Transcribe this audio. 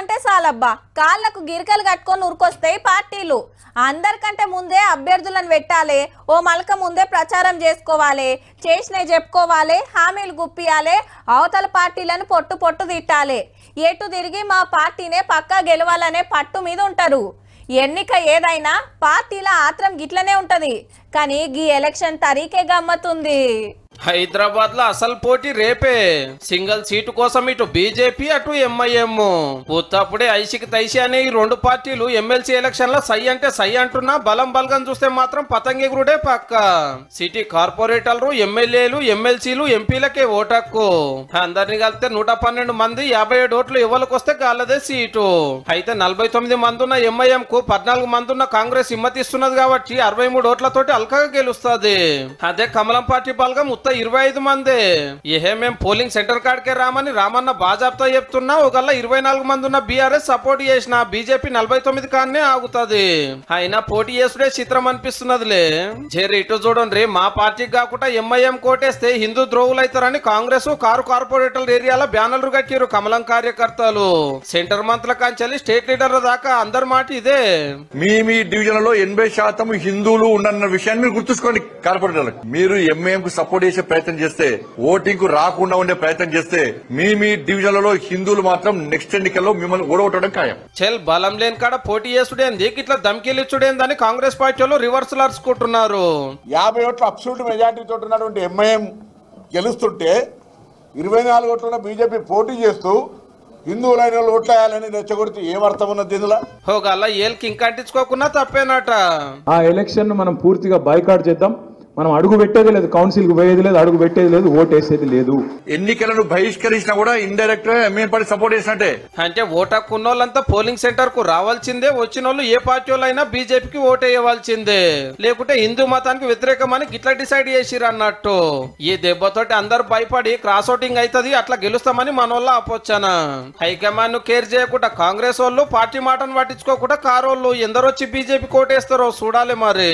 అంటే చాలబ్బా కాళ్ళకు గిరికలు కట్టుకొని ఉరుకొస్తాయి పార్టీలు. అందరికంటే ముందే అభ్యర్థులను పెట్టాలి, ఓ మలక ముందే ప్రచారం చేసుకోవాలి, చేసినవి చెప్పుకోవాలి, హామీలు గుప్పియాలి, అవతల పార్టీలను పొట్టు పొట్టు తిట్టాలి. ఎటు తిరిగి మా పార్టీనే పక్కా గెలవాలనే పట్టు మీద ఉంటారు. ఎన్నిక ఏదైనా పార్టీల ఆత్రం గిట్లనే ఉంటది. కానీ గీ ఎలక్షన్ తరీకే గమ్మతుంది. హైదరాబాద్ లో అసలు పోటీ రేపే. సింగిల్ సీటు కోసం ఇటు బీజేపీ అటు ఎంఐఎం. ఉత్తప్పుడే ఐసికి తైసి అనే ఈ రెండు పార్టీలు ఎమ్మెల్సీ ఎలక్షన్ లో సై అంటే సై అంటున్నా బలం బలగం చూస్తే మాత్రం పతంగిగురుడే పక్క. సిటీ కార్పొరేటర్లు, ఎమ్మెల్యేలు, ఎమ్మెల్సీలు, ఎంపీలకే ఓటక్కు. అందరిని కలిపితే 112 మంది, 57 ఓట్లు ఎవరికొస్తే గాలదే సీటు. అయితే 49 మంది ఉన్న ఎంఐఎం కు 14 మంది ఉన్న కాంగ్రెస్ హిమ్మతిస్తున్నది కాబట్టి 63 ఓట్లతోటి అల్కగా గెలుస్తుంది. అదే కమలం పార్టీ బలగం 25 మంది. మేము పోలింగ్ సెంటర్ కాడికే రామన్న బాజాబ్తా చెప్తున్నా. ఒకళ్ళ 24 మంది ఉన్న బీఆర్ఎస్ సపోర్ట్ చేసిన బీజేపీ 49 కాన్నే ఆగుతుంది. అయినా పోటీ చేసుడే చిత్రం అనిపిస్తున్నదిలే. జరి ఇటు చూడండి, మా పార్టీకి కాకుండా ఎంఐఎం కోటేస్తే హిందూ ద్రోవులు అవుతారని కాంగ్రెస్ కారు కార్పొరేటర్ ఏరియాలో బ్యానర్లు కట్టిరు కమలం కార్యకర్తలు. సెంటర్ మంత్రుల కాంచెల్లి స్టేట్ లీడర్ల దాకా అందరి మాట ఇదే. మీ డివిజన్లలో 80% హిందువులు ఉన్న విషయాన్ని మీరు గుర్తుంచుకోండి. కార్పొరేటర్లకు మీరు ఎంఐఎం కు సపోర్ట్ చేసే ప్రయత్నం చేస్తే, ఓటింగ్ కు రాకుండా ఉండే ప్రయత్నం చేస్తే మీ డివిజన్లలో హిందువులు మాత్రం నెక్స్ట్ ఎన్నికల్లో మిమ్మల్ని ఓడగొట్టడం ఖాయం. చెల్ బలం లేని కాడ పోటీ చేసుడేంది, ఇట్లా ధమ్కీలిచ్చుడేందని కాంగ్రెస్ పార్టీ వాళ్ళు రివర్స్ అరుచుకుంటున్నారు. 50 ఓట్ల అబ్సల్యూట్ మెజార్టీ తోటి ఉన్నటువంటి ఎంఐఎం గెలుస్తుంటే 24 ఓట్ల బీజేపీ పోటీ చేస్తూ హిందువులైన వాళ్ళు ఓట్లు వేయాలని రెచ్చగొడితే ఏమర్థం ఉన్నది ఇందులో? హోగల్లా ఏళ్ళకి ఇంకంటించుకోకున్నా తప్పేనట. ఆ ఎలక్షన్ మనం పూర్తిగా బాయ్కాట్ చేద్దాం. మనం అడుగు పెట్టేది లేదు, కౌన్సిల్ కు పోయేది లేదు, అడుగు పెట్టేది లేదు, ఓటేసేది లేదు. ఎన్నికలను బహిష్కరించినా కూడా ఇండైరెక్ట్ గా ఎంఐఎం పార్టీ సపోర్ట్ చేసినట్టే. అంటే ఓటక్కున్నోళ్ళంతా పోలింగ్ సెంటర్ కు రావాల్సిందే, వచ్చిన వాళ్ళు ఏ పార్టీ వాళ్ళైనా బీజేపీకి ఓటేయవలసిందే, లేకుంటే హిందూ మతానికి వ్యతిరేకమని గిట్లా డిసైడ్ చేసిరు అన్నట్టు. ఈ దెబ్బతోటి అందరు భయపడి క్రాస్ ఓటింగ్ అవుతుంది, అట్లా గెలుస్తామని మన వల్ల ఆపొచ్చాన. హైకమాండ్ ను కేర్ చేయకుండా కాంగ్రెస్ వాళ్ళు, పార్టీ మాటను పట్టించుకోకుండా కారోళ్ళు ఎందరొచ్చి బీజేపీ కోటేస్తారో చూడాలి మరి.